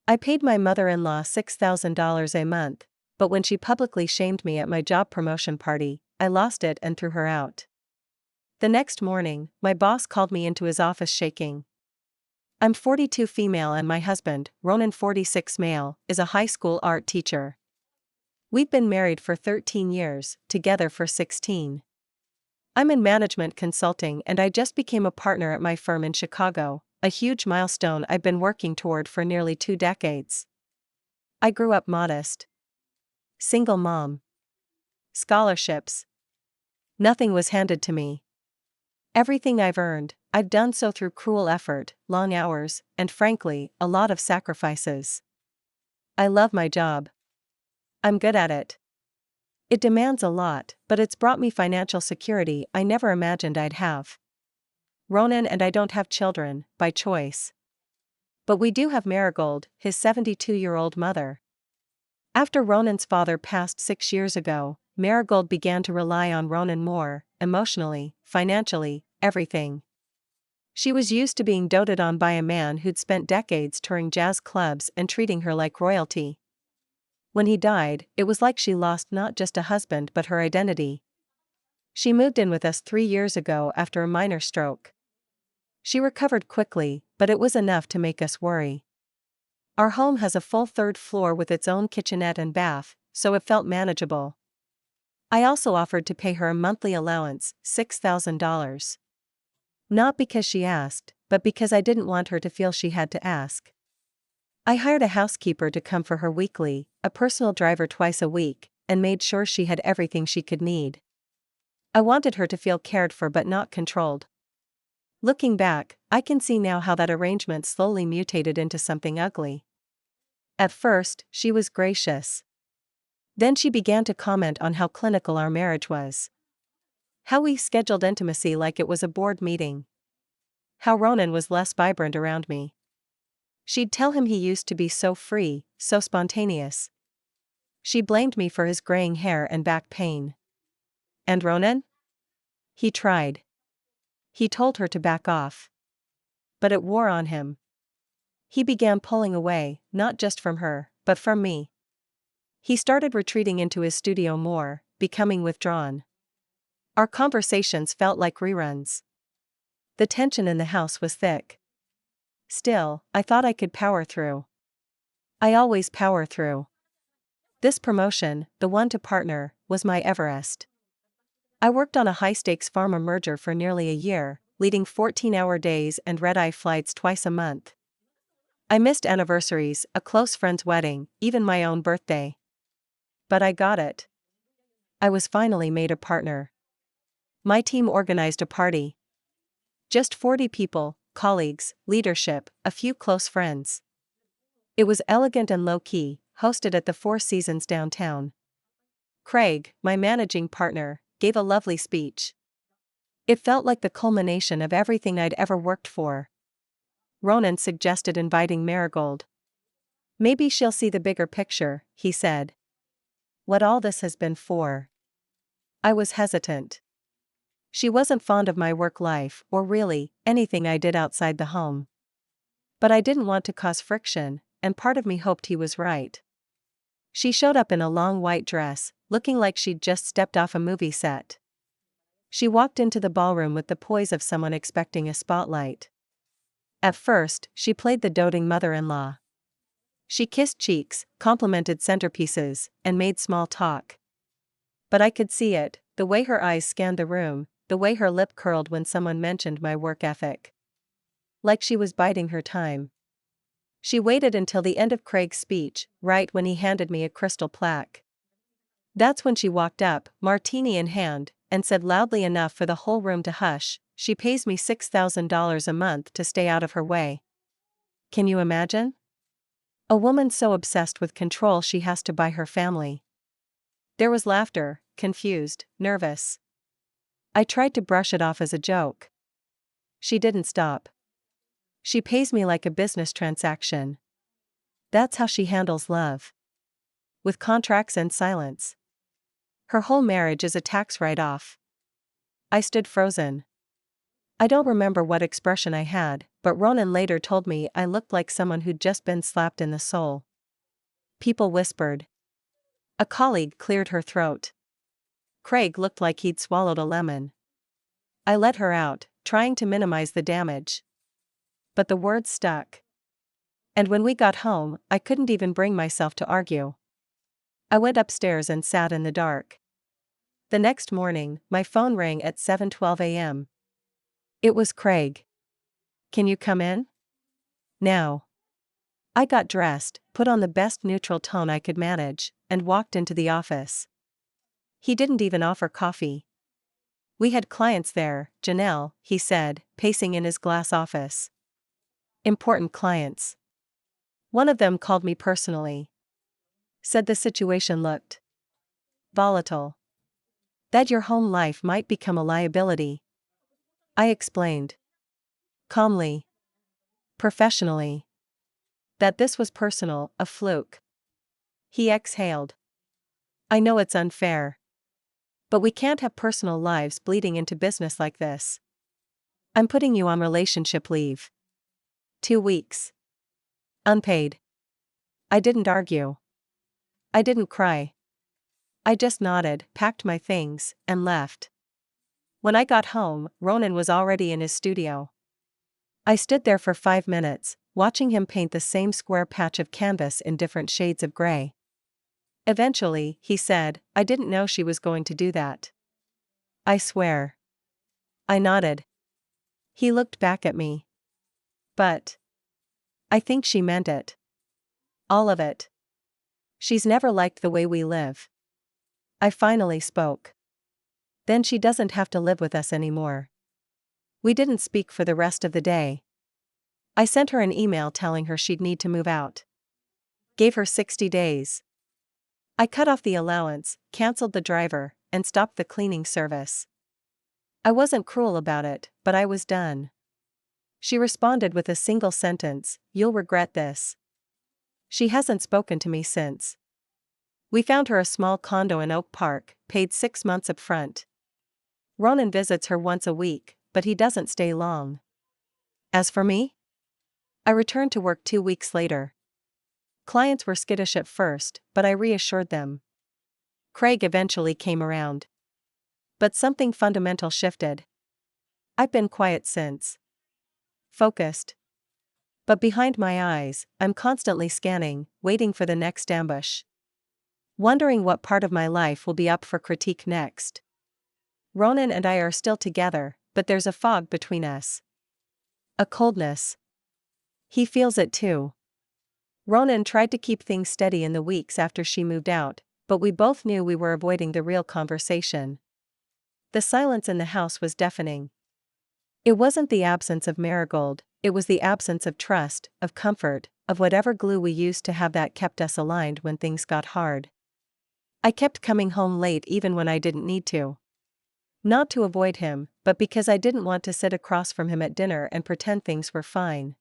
I paid my mother-in-law $6,000 a month, but when she publicly shamed me at my job promotion party, I lost it and threw her out. The next morning, my boss called me into his office shaking. I'm 42 female and my husband, Ronan 46 male, is a high school art teacher. We've been married for 13 years, together for 16. I'm in management consulting and I just became a partner at my firm in Chicago, a huge milestone I've been working toward for nearly 2 decades. I grew up modest. Single mom. Scholarships. Nothing was handed to me. Everything I've earned, I've done so through cruel effort, long hours, and frankly, a lot of sacrifices. I love my job. I'm good at it. It demands a lot, but it's brought me financial security I never imagined I'd have. Ronan and I don't have children, by choice. But we do have Marigold, his 72-year-old mother. After Ronan's father passed 6 years ago, Marigold began to rely on Ronan more, emotionally, financially, everything. She was used to being doted on by a man who'd spent decades touring jazz clubs and treating her like royalty. When he died, it was like she lost not just a husband but her identity. She moved in with us 3 years ago after a minor stroke. She recovered quickly, but it was enough to make us worry. Our home has a full 3rd floor with its own kitchenette and bath, so it felt manageable. I also offered to pay her a monthly allowance, $6,000. Not because she asked, but because I didn't want her to feel she had to ask. I hired a housekeeper to come for her weekly, a personal driver twice a week, and made sure she had everything she could need. I wanted her to feel cared for but not controlled. Looking back, I can see now how that arrangement slowly mutated into something ugly. At first, she was gracious. Then she began to comment on how clinical our marriage was. How we scheduled intimacy like it was a board meeting. How Ronan was less vibrant around me. She'd tell him he used to be so free, so spontaneous. She blamed me for his graying hair and back pain. And Ronan? He tried. He told her to back off. But it wore on him. He began pulling away, not just from her, but from me. He started retreating into his studio more, becoming withdrawn. Our conversations felt like reruns. The tension in the house was thick. Still, I thought I could power through. I always power through. This promotion, the one to partner, was my Everest. I worked on a high-stakes pharma merger for nearly a year, leading 14-hour days and red-eye flights twice a month. I missed anniversaries, a close friend's wedding, even my own birthday. But I got it. I was finally made a partner. My team organized a party. Just 40 people, colleagues, leadership, a few close friends. It was elegant and low-key, hosted at the Four Seasons downtown. Craig, my managing partner, gave a lovely speech. It felt like the culmination of everything I'd ever worked for. Ronan suggested inviting Marigold. Maybe she'll see the bigger picture, he said. What all this has been for. I was hesitant. She wasn't fond of my work life or really anything I did outside the home. But I didn't want to cause friction, and part of me hoped he was right. She showed up in a long white dress, looking like she'd just stepped off a movie set. She walked into the ballroom with the poise of someone expecting a spotlight. At first, she played the doting mother-in-law. She kissed cheeks, complimented centerpieces, and made small talk. But I could see it, the way her eyes scanned the room, the way her lip curled when someone mentioned my work ethic. Like she was biding her time. She waited until the end of Craig's speech, right when he handed me a crystal plaque. That's when she walked up, martini in hand, and said loudly enough for the whole room to hush, "She pays me $6,000 a month to stay out of her way." Can you imagine? A woman so obsessed with control she has to buy her family. There was laughter, confused, nervous. I tried to brush it off as a joke. She didn't stop. She pays me like a business transaction. That's how she handles love. With contracts and silence. Her whole marriage is a tax write-off. I stood frozen. I don't remember what expression I had, but Ronan later told me I looked like someone who'd just been slapped in the soul. People whispered. A colleague cleared her throat. Craig looked like he'd swallowed a lemon. I let her out, trying to minimize the damage. But the words stuck. And when we got home, I couldn't even bring myself to argue. I went upstairs and sat in the dark. The next morning, my phone rang at 7:12 a.m. It was Craig. Can you come in? Now. I got dressed, put on the best neutral tone I could manage, and walked into the office. He didn't even offer coffee. We had clients there, Janelle, he said, pacing in his glass office. Important clients. One of them called me personally. Said the situation looked volatile. That your home life might become a liability. I explained. Calmly. Professionally. That this was personal, a fluke. He exhaled. I know it's unfair. But we can't have personal lives bleeding into business like this. I'm putting you on relationship leave. 2 weeks. Unpaid. I didn't argue. I didn't cry. I just nodded, packed my things, and left. When I got home, Ronan was already in his studio. I stood there for 5 minutes, watching him paint the same square patch of canvas in different shades of gray. Eventually, he said, I didn't know she was going to do that. I swear. I nodded. He looked back at me. But I think she meant it. All of it. She's never liked the way we live. I finally spoke. Then she doesn't have to live with us anymore. We didn't speak for the rest of the day. I sent her an email telling her she'd need to move out. Gave her 60 days. I cut off the allowance, canceled the driver, and stopped the cleaning service. I wasn't cruel about it, but I was done. She responded with a single sentence, "You'll regret this." She hasn't spoken to me since. We found her a small condo in Oak Park, paid 6 months up front. Ronan visits her once a week, but he doesn't stay long. As for me? I returned to work 2 weeks later. Clients were skittish at first, but I reassured them. Craig eventually came around. But something fundamental shifted. I've been quiet since. Focused. But behind my eyes, I'm constantly scanning, waiting for the next ambush. Wondering what part of my life will be up for critique next. Ronan and I are still together, but there's a fog between us. A coldness. He feels it too. Ronan tried to keep things steady in the weeks after she moved out, but we both knew we were avoiding the real conversation. The silence in the house was deafening. It wasn't the absence of Marigold, it was the absence of trust, of comfort, of whatever glue we used to have that kept us aligned when things got hard. I kept coming home late even when I didn't need to. Not to avoid him, but because I didn't want to sit across from him at dinner and pretend things were fine.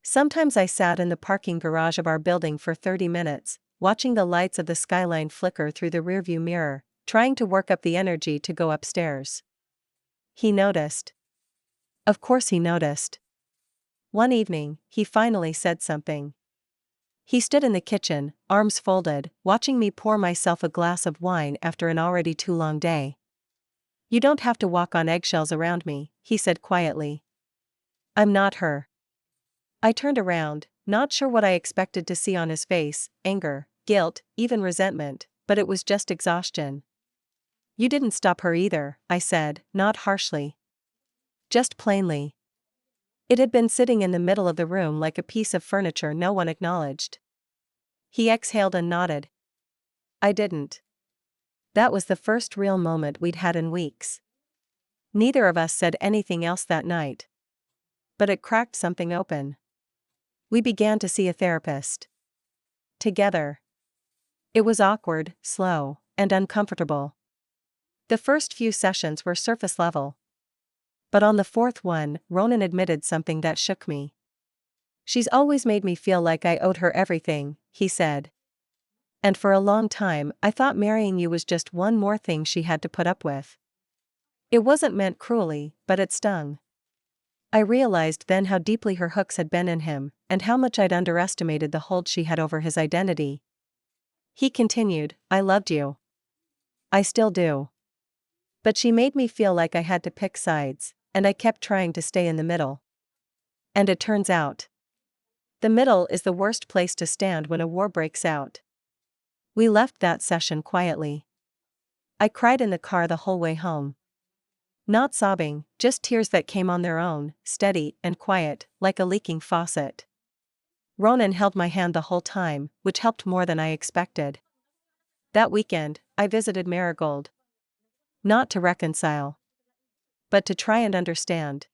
Sometimes I sat in the parking garage of our building for 30 minutes, watching the lights of the skyline flicker through the rearview mirror, trying to work up the energy to go upstairs. He noticed. Of course he noticed. One evening, he finally said something. He stood in the kitchen, arms folded, watching me pour myself a glass of wine after an already too long day. You don't have to walk on eggshells around me, he said quietly. I'm not her. I turned around, not sure what I expected to see on his face, anger, guilt, even resentment, but it was just exhaustion. You didn't stop her either, I said, not harshly. Just plainly. It had been sitting in the middle of the room like a piece of furniture no one acknowledged. He exhaled and nodded. I didn't. That was the first real moment we'd had in weeks. Neither of us said anything else that night. But it cracked something open. We began to see a therapist. Together. It was awkward, slow, and uncomfortable. The first few sessions were surface level. But on the fourth one, Ronan admitted something that shook me. She's always made me feel like I owed her everything, he said. And for a long time, I thought marrying you was just one more thing she had to put up with. It wasn't meant cruelly, but it stung. I realized then how deeply her hooks had been in him, and how much I'd underestimated the hold she had over his identity. He continued, "I loved you. I still do. But she made me feel like I had to pick sides, and I kept trying to stay in the middle. And it turns out, the middle is the worst place to stand when a war breaks out." We left that session quietly. I cried in the car the whole way home. Not sobbing, just tears that came on their own, steady and quiet, like a leaking faucet. Ronan held my hand the whole time, which helped more than I expected. That weekend, I visited Marigold. Not to reconcile, but to try and understand.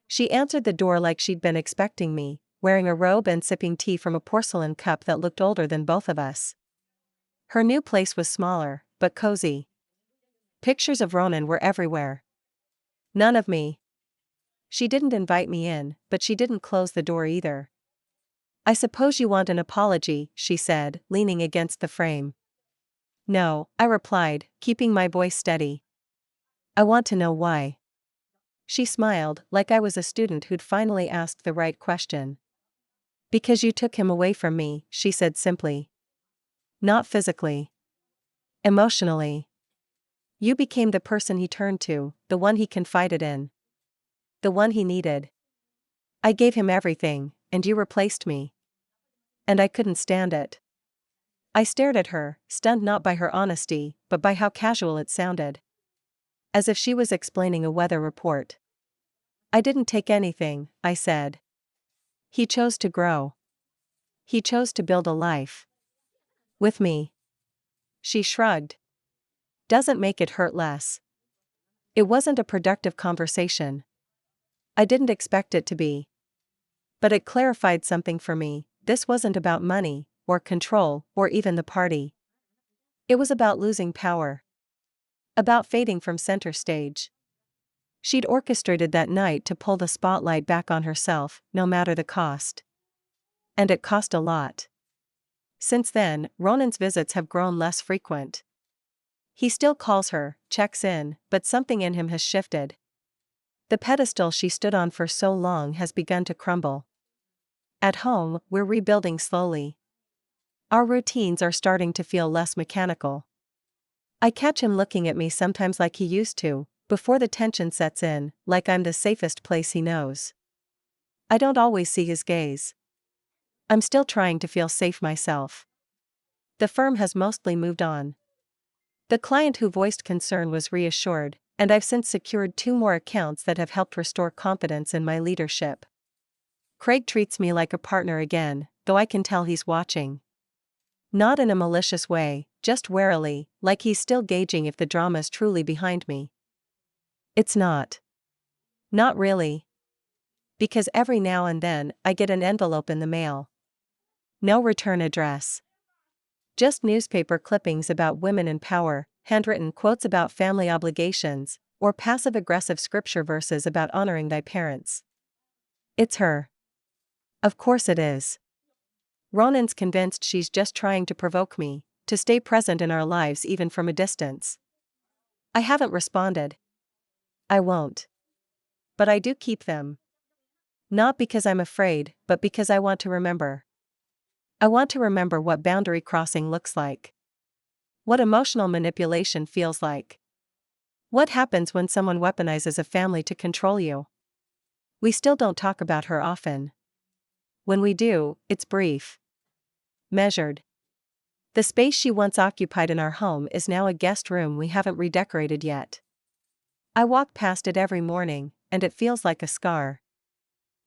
She answered the door like she'd been expecting me, wearing a robe and sipping tea from a porcelain cup that looked older than both of us. Her new place was smaller, but cozy. Pictures of Ronan were everywhere. None of me. She didn't invite me in, but she didn't close the door either. "I suppose you want an apology," she said, leaning against the frame. "No," I replied, keeping my voice steady. "I want to know why." She smiled, like I was a student who'd finally asked the right question. "Because you took him away from me," she said simply. "Not physically. Emotionally. You became the person he turned to, the one he confided in. The one he needed. I gave him everything, and you replaced me. And I couldn't stand it." I stared at her, stunned not by her honesty, but by how casual it sounded. As if she was explaining a weather report. "I didn't take anything," I said. "He chose to grow. He chose to build a life. With me." She shrugged. "Doesn't make it hurt less." It wasn't a productive conversation. I didn't expect it to be. But it clarified something for me. This wasn't about money, or control, or even the party. It was about losing power. About fading from center stage. She'd orchestrated that night to pull the spotlight back on herself, no matter the cost. And it cost a lot. Since then, Ronan's visits have grown less frequent. He still calls her, checks in, but something in him has shifted. The pedestal she stood on for so long has begun to crumble. At home, we're rebuilding slowly. Our routines are starting to feel less mechanical. I catch him looking at me sometimes like he used to, before the tension sets in, like I'm the safest place he knows. I don't always see his gaze. I'm still trying to feel safe myself. The firm has mostly moved on. The client who voiced concern was reassured, and I've since secured 2 more accounts that have helped restore confidence in my leadership. Craig treats me like a partner again, though I can tell he's watching. Not in a malicious way, just warily, like he's still gauging if the drama's truly behind me. It's not. Not really. Because every now and then, I get an envelope in the mail. No return address. Just newspaper clippings about women in power, handwritten quotes about family obligations, or passive-aggressive scripture verses about honoring thy parents. It's her. Of course it is. Ronan's convinced she's just trying to provoke me, to stay present in our lives even from a distance. I haven't responded. I won't. But I do keep them. Not because I'm afraid, but because I want to remember. I want to remember what boundary crossing looks like. What emotional manipulation feels like. What happens when someone weaponizes a family to control you? We still don't talk about her often. When we do, it's brief. Measured. The space she once occupied in our home is now a guest room we haven't redecorated yet. I walk past it every morning, and it feels like a scar.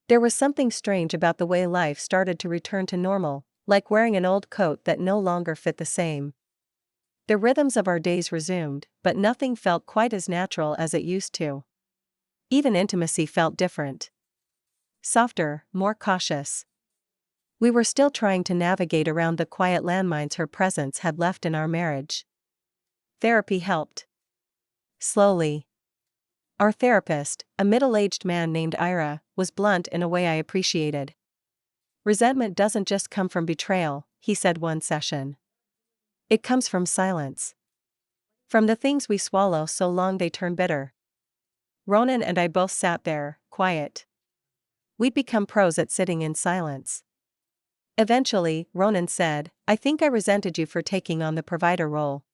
There was something strange about the way life started to return to normal, like wearing an old coat that no longer fit the same. The rhythms of our days resumed, but nothing felt quite as natural as it used to. Even intimacy felt different. Softer, more cautious. We were still trying to navigate around the quiet landmines her presence had left in our marriage. Therapy helped. Slowly. Our therapist, a middle-aged man named Ira, was blunt in a way I appreciated. "Resentment doesn't just come from betrayal," he said one session. "It comes from silence. From the things we swallow so long they turn bitter." Ronan and I both sat there, quiet. We'd become pros at sitting in silence. Eventually, Ronan said, "I think I resented you for taking on the provider role.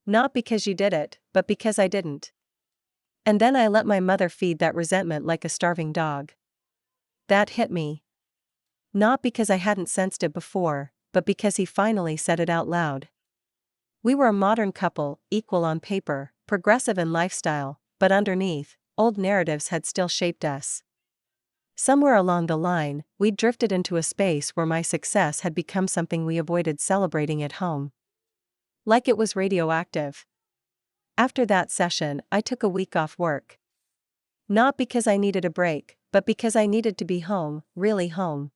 Not because you did it, but because I didn't." And then I let my mother feed that resentment like a starving dog. That hit me. Not because I hadn't sensed it before, but because he finally said it out loud. We were a modern couple, equal on paper, progressive in lifestyle, but underneath, old narratives had still shaped us. Somewhere along the line, we'd drifted into a space where my success had become something we avoided celebrating at home. Like it was radioactive. After that session, I took a week off work. Not because I needed a break, but because I needed to be home, really home.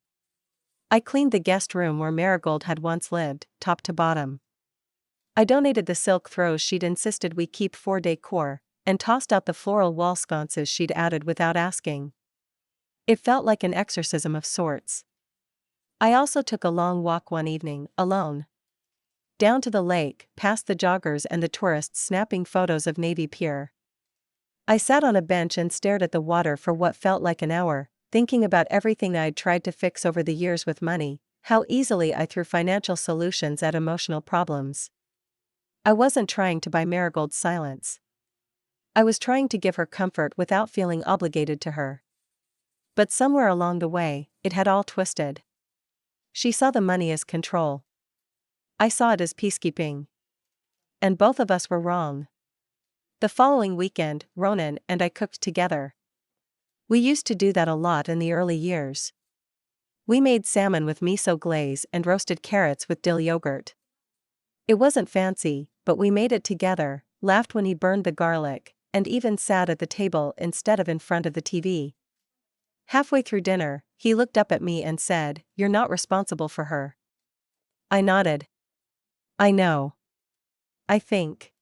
I cleaned the guest room where Marigold had once lived, top to bottom. I donated the silk throws she'd insisted we keep for decor, and tossed out the floral wall sconces she'd added without asking. It felt like an exorcism of sorts. I also took a long walk one evening, alone. Down to the lake, past the joggers and the tourists snapping photos of Navy Pier. I sat on a bench and stared at the water for what felt like an hour, thinking about everything I'd tried to fix over the years with money, how easily I threw financial solutions at emotional problems. I wasn't trying to buy Marigold's silence. I was trying to give her comfort without feeling obligated to her. But somewhere along the way, it had all twisted. She saw the money as control. I saw it as peacekeeping. And both of us were wrong. The following weekend, Ronan and I cooked together. We used to do that a lot in the early years. We made salmon with miso glaze and roasted carrots with dill yogurt. It wasn't fancy, but we made it together, laughed when he burned the garlic, and even sat at the table instead of in front of the TV. Halfway through dinner, he looked up at me and said, "You're not responsible for her." I nodded. I know. I think.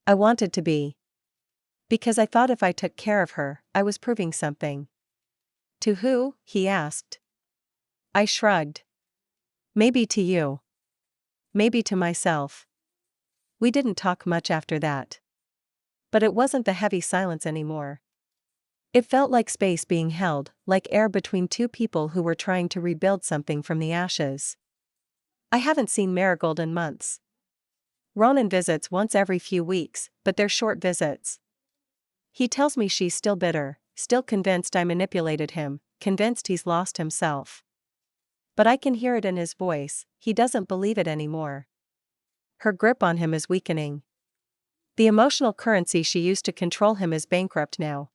I wanted to be. Because I thought if I took care of her, I was proving something. To who? He asked. I shrugged. Maybe to you. Maybe to myself. We didn't talk much after that. But it wasn't the heavy silence anymore. It felt like space being held, like air between two people who were trying to rebuild something from the ashes. I haven't seen Marigold in months. Ronan visits once every few weeks, but they're short visits. He tells me she's still bitter, still convinced I manipulated him, convinced he's lost himself. But I can hear it in his voice, he doesn't believe it anymore. Her grip on him is weakening. The emotional currency she used to control him is bankrupt now.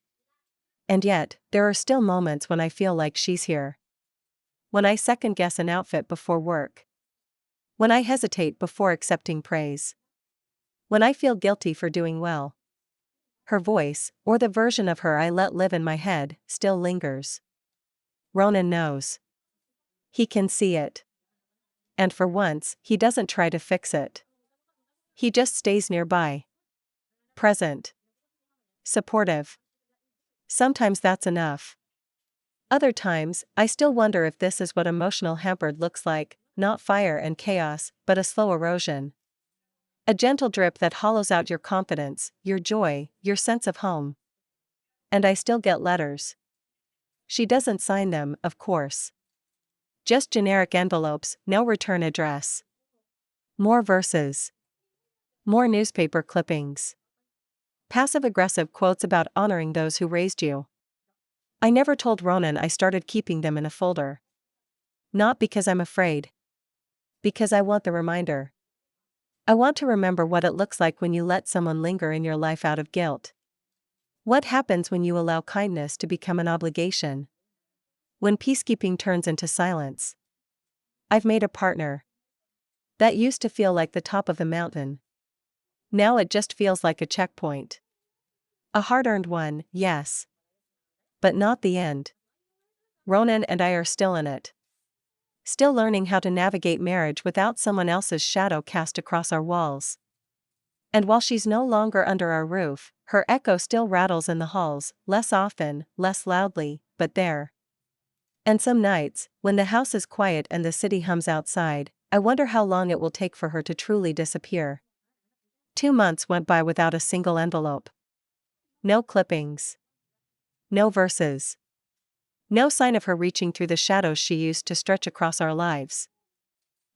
And yet, there are still moments when I feel like she's here. When I second-guess an outfit before work. When I hesitate before accepting praise. When I feel guilty for doing well. Her voice, or the version of her I let live in my head, still lingers. Ronan knows. He can see it. And for once, he doesn't try to fix it. He just stays nearby. Present. Supportive. Sometimes that's enough. Other times, I still wonder if this is what emotional hampered looks like, not fire and chaos, but a slow erosion. A gentle drip that hollows out your confidence, your joy, your sense of home. And I still get letters. She doesn't sign them, of course. Just generic envelopes, no return address. More verses. More newspaper clippings. Passive-aggressive quotes about honoring those who raised you. I never told Ronan I started keeping them in a folder. Not because I'm afraid. Because I want the reminder. I want to remember what it looks like when you let someone linger in your life out of guilt. What happens when you allow kindness to become an obligation? When peacekeeping turns into silence. I've made a partner. That used to feel like the top of the mountain. Now it just feels like a checkpoint. A hard-earned one, yes. But not the end. Ronan and I are still in it. Still learning how to navigate marriage without someone else's shadow cast across our walls. And while she's no longer under our roof, her echo still rattles in the halls, less often, less loudly, but there. And some nights, when the house is quiet and the city hums outside, I wonder how long it will take for her to truly disappear. 2 months went by without a single envelope. No clippings. No verses. No sign of her reaching through the shadows she used to stretch across our lives.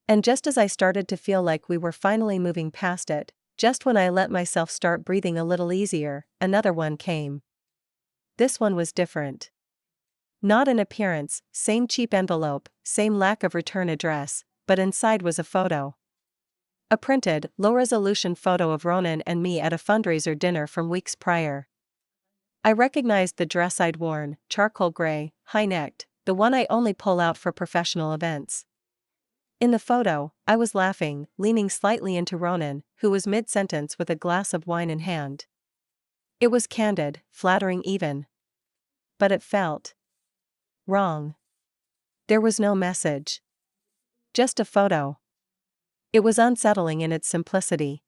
And just as I started to feel like we were finally moving past it, just when I let myself start breathing a little easier, another one came. This one was different. Not in appearance, same cheap envelope, same lack of return address, but inside was a photo. A printed, low-resolution photo of Ronan and me at a fundraiser dinner from weeks prior. I recognized the dress I'd worn, charcoal gray, high-necked, the one I only pull out for professional events. In the photo, I was laughing, leaning slightly into Ronan, who was mid-sentence with a glass of wine in hand. It was candid, flattering even. But it felt wrong. There was no message. Just a photo. It was unsettling in its simplicity.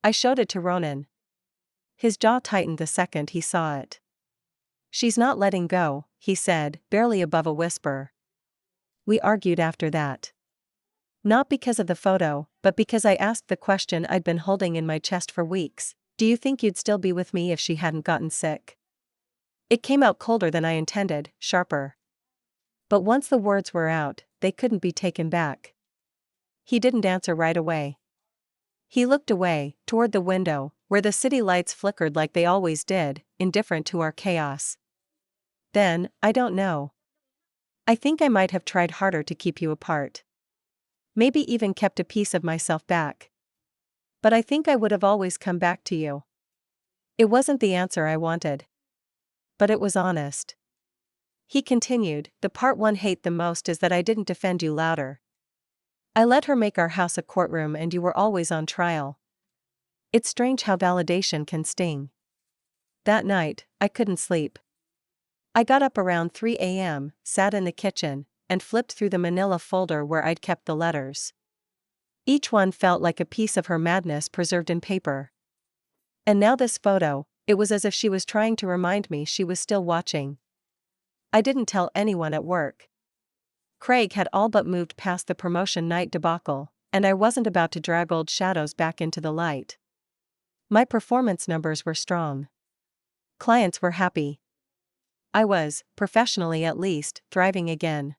I showed it to Ronan. His jaw tightened the second he saw it. "She's not letting go," he said, barely above a whisper. We argued after that. Not because of the photo, but because I asked the question I'd been holding in my chest for weeks. Do you think you'd still be with me if she hadn't gotten sick? It came out colder than I intended, sharper. But once the words were out, they couldn't be taken back. He didn't answer right away. He looked away, toward the window, where the city lights flickered like they always did, indifferent to our chaos. Then, I don't know. I think I might have tried harder to keep you apart. Maybe even kept a piece of myself back. But I think I would have always come back to you. It wasn't the answer I wanted. But it was honest. He continued, "The part one hate the most is that I didn't defend you louder. I let her make our house a courtroom and you were always on trial. It's strange how validation can sting." That night, I couldn't sleep. I got up around 3 a.m., sat in the kitchen, and flipped through the manila folder where I'd kept the letters. Each one felt like a piece of her madness preserved in paper. And now this photo, it was as if she was trying to remind me she was still watching. I didn't tell anyone at work. Craig had all but moved past the promotion night debacle, and I wasn't about to drag old shadows back into the light. My performance numbers were strong. Clients were happy. I was, professionally at least, thriving again.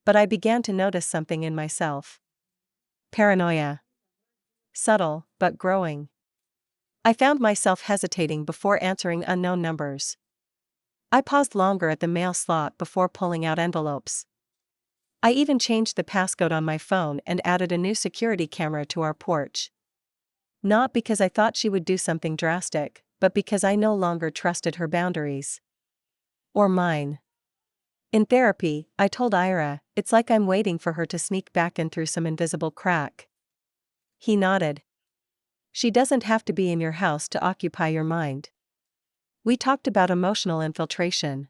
But I began to notice something in myself. Paranoia. Subtle, but growing. I found myself hesitating before answering unknown numbers. I paused longer at the mail slot before pulling out envelopes. I even changed the passcode on my phone and added a new security camera to our porch. Not because I thought she would do something drastic, but because I no longer trusted her boundaries. Or mine. In therapy, I told Ira, it's like I'm waiting for her to sneak back in through some invisible crack. He nodded. She doesn't have to be in your house to occupy your mind. We talked about emotional infiltration.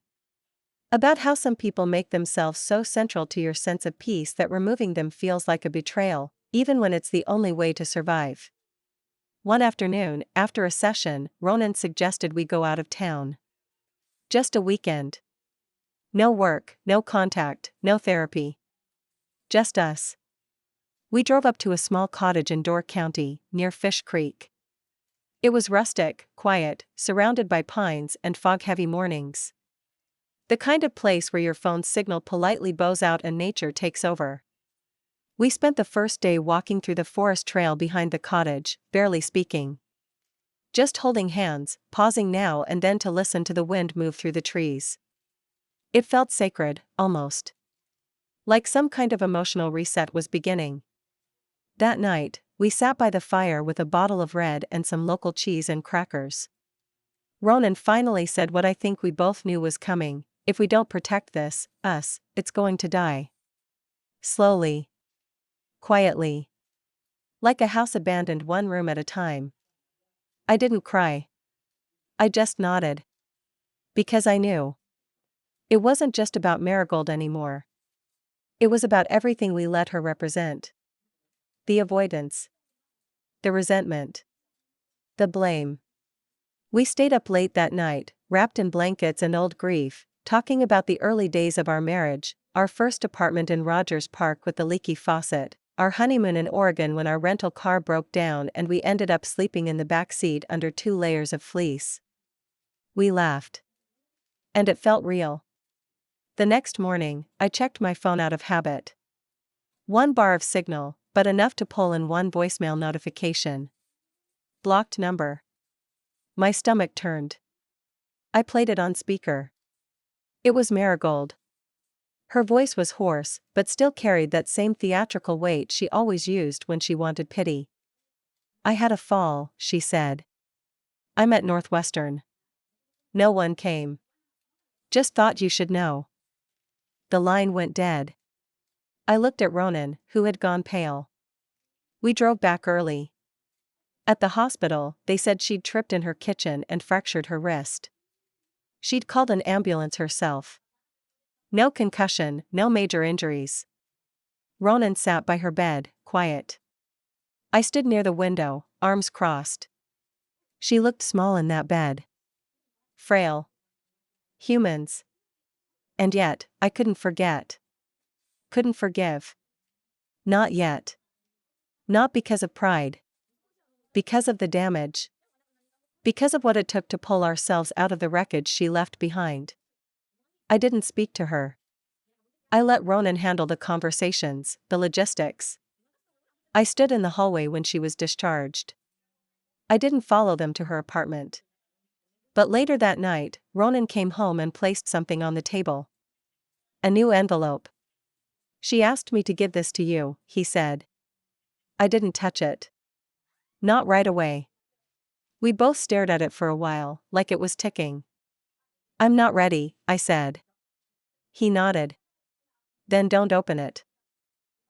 About how some people make themselves so central to your sense of peace that removing them feels like a betrayal, even when it's the only way to survive. One afternoon, after a session, Ronan suggested we go out of town. Just a weekend. No work, no contact, no therapy. Just us. We drove up to a small cottage in Door County, near Fish Creek. It was rustic, quiet, surrounded by pines and fog-heavy mornings. The kind of place where your phone's signal politely bows out and nature takes over. We spent the first day walking through the forest trail behind the cottage, barely speaking. Just holding hands, pausing now and then to listen to the wind move through the trees. It felt sacred, almost. Like some kind of emotional reset was beginning. That night, we sat by the fire with a bottle of red and some local cheese and crackers. Ronan finally said what I think we both knew was coming: if we don't protect this, it's going to die. Slowly. Quietly. Like a house abandoned one room at a time. I didn't cry. I just nodded. Because I knew. It wasn't just about Marigold anymore. It was about everything we let her represent. The avoidance. The resentment. The blame. We stayed up late that night, wrapped in blankets and old grief, talking about the early days of our marriage, our first apartment in Rogers Park with the leaky faucet, our honeymoon in Oregon when our rental car broke down and we ended up sleeping in the back seat under 2 layers of fleece. We laughed. And it felt real. The next morning, I checked my phone out of habit. 1 bar of signal, but enough to pull in 1 voicemail notification. Blocked number. My stomach turned. I played it on speaker. It was Marigold. Her voice was hoarse, but still carried that same theatrical weight she always used when she wanted pity. "I had a fall," she said. "I'm at Northwestern. No one came. Just thought you should know." The line went dead. I looked at Ronan, who had gone pale. We drove back early. At the hospital, they said she'd tripped in her kitchen and fractured her wrist. She'd called an ambulance herself. No concussion, no major injuries. Ronan sat by her bed, quiet. I stood near the window, arms crossed. She looked small in that bed. Frail. Humans. And yet, I couldn't forget. Couldn't forgive. Not yet. Not because of pride. Because of the damage. Because of what it took to pull ourselves out of the wreckage she left behind. I didn't speak to her. I let Ronan handle the conversations, the logistics. I stood in the hallway when she was discharged. I didn't follow them to her apartment. But later that night, Ronan came home and placed something on the table. A new envelope. "She asked me to give this to you," he said. I didn't touch it. Not right away. We both stared at it for a while, like it was ticking. "I'm not ready," I said. He nodded. "Then don't open it."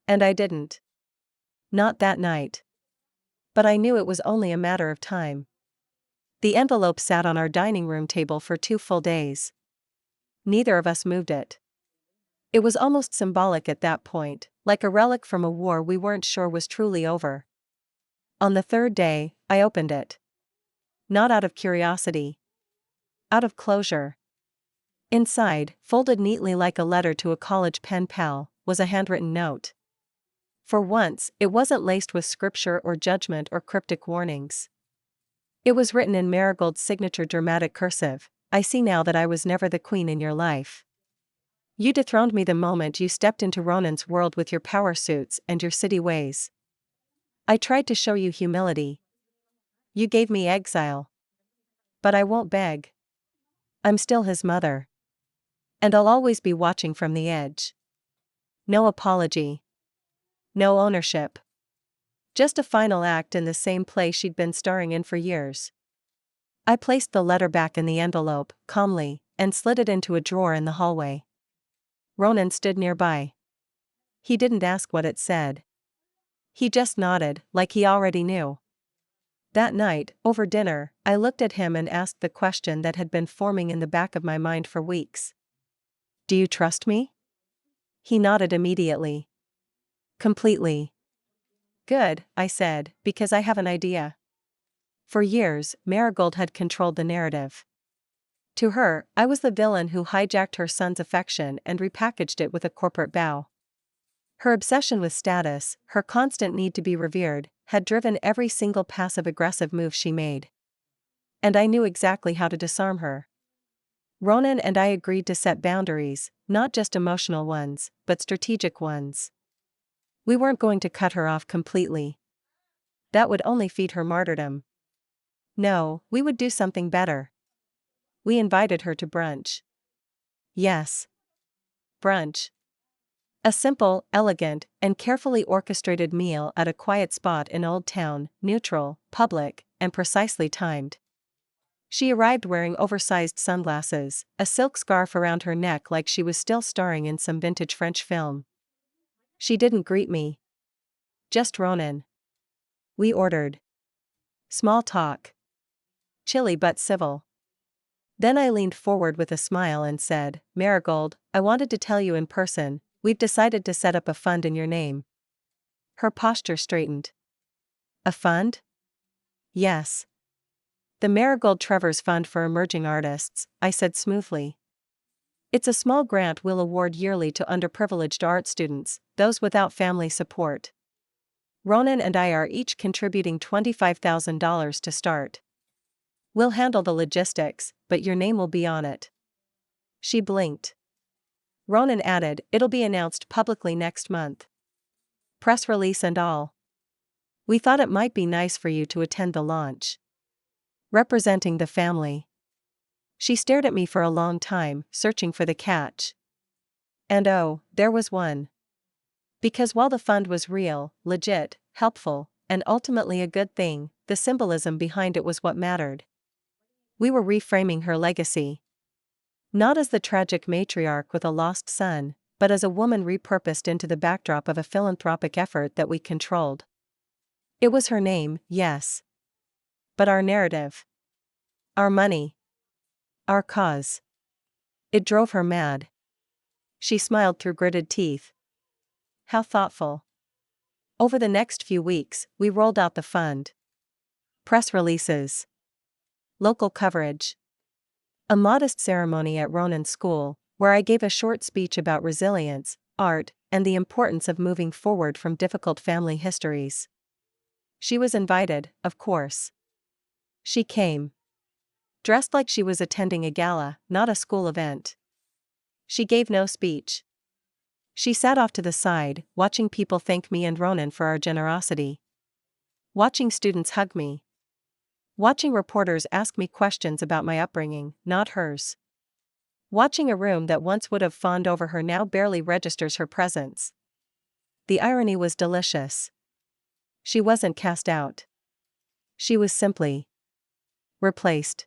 And I didn't. Not that night. But I knew it was only a matter of time. The envelope sat on our dining room table for 2 full days. Neither of us moved it. It was almost symbolic at that point, like a relic from a war we weren't sure was truly over. On the 3rd day, I opened it. Not out of curiosity. Out of closure. Inside, folded neatly like a letter to a college pen pal, was a handwritten note. For once, it wasn't laced with scripture or judgment or cryptic warnings. It was written in Marigold's signature dramatic cursive. "I see now that I was never the queen in your life. You dethroned me the moment you stepped into Ronan's world with your power suits and your city ways. I tried to show you humility. You gave me exile. But I won't beg. I'm still his mother. And I'll always be watching from the edge. No apology. No ownership. Just a final act in the same play she'd been starring in for years." I placed the letter back in the envelope, calmly, and slid it into a drawer in the hallway. Ronan stood nearby. He didn't ask what it said. He just nodded, like he already knew. That night, over dinner, I looked at him and asked the question that had been forming in the back of my mind for weeks. "Do you trust me?" He nodded immediately. "Completely." "Good," I said, "because I have an idea." For years, Marigold had controlled the narrative. To her, I was the villain who hijacked her son's affection and repackaged it with a corporate bow. Her obsession with status, her constant need to be revered, had driven every single passive-aggressive move she made. And I knew exactly how to disarm her. Ronan and I agreed to set boundaries, not just emotional ones, but strategic ones. We weren't going to cut her off completely. That would only feed her martyrdom. No, we would do something better. We invited her to brunch. Yes. Brunch. A simple, elegant, and carefully orchestrated meal at a quiet spot in Old Town, neutral, public, and precisely timed. She arrived wearing oversized sunglasses, a silk scarf around her neck like she was still starring in some vintage French film. She didn't greet me. Just Ronan. We ordered. Small talk. Chilly but civil. Then I leaned forward with a smile and said, "Marigold, I wanted to tell you in person, we've decided to set up a fund in your name." Her posture straightened. "A fund?" "Yes. The Marigold Trevors Fund for Emerging Artists," I said smoothly. "It's a small grant we'll award yearly to underprivileged art students, those without family support. Ronan and I are each contributing $25,000 to start." We'll handle the logistics, but your name will be on it. She blinked. Ronan added, it'll be announced publicly next month. Press release and all. We thought it might be nice for you to attend the launch. Representing the family. She stared at me for a long time, searching for the catch. And oh, there was one. Because while the fund was real, legit, helpful, and ultimately a good thing, the symbolism behind it was what mattered. We were reframing her legacy. Not as the tragic matriarch with a lost son, but as a woman repurposed into the backdrop of a philanthropic effort that we controlled. It was her name, yes. But our narrative. Our money. Our cause. It drove her mad. She smiled through gritted teeth. How thoughtful. Over the next few weeks, we rolled out the fund. Press releases. Local coverage. A modest ceremony at Ronan's school, where I gave a short speech about resilience, art, and the importance of moving forward from difficult family histories. She was invited, of course. She came. Dressed like she was attending a gala, not a school event. She gave no speech. She sat off to the side, watching people thank me and Ronan for our generosity. Watching students hug me. Watching reporters ask me questions about my upbringing, not hers. Watching a room that once would have fawned over her now barely registers her presence. The irony was delicious. She wasn't cast out. She was simply replaced.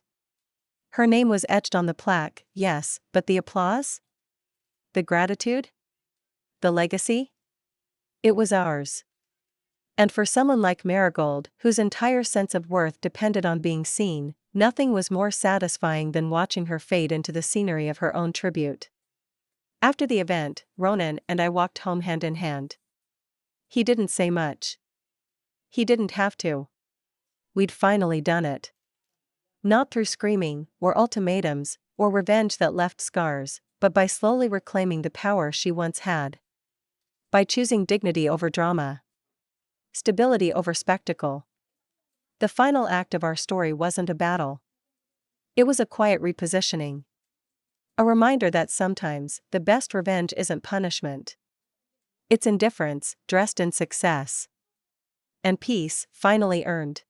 Her name was etched on the plaque, yes, but the applause? The gratitude? The legacy? It was ours. And for someone like Marigold, whose entire sense of worth depended on being seen, nothing was more satisfying than watching her fade into the scenery of her own tribute. After the event, Ronan and I walked home hand in hand. He didn't say much. He didn't have to. We'd finally done it. Not through screaming, or ultimatums, or revenge that left scars, but by slowly reclaiming the power she once had. By choosing dignity over drama. Stability over spectacle. The final act of our story wasn't a battle. It was a quiet repositioning. A reminder that sometimes, the best revenge isn't punishment. It's indifference, dressed in success. And peace, finally earned.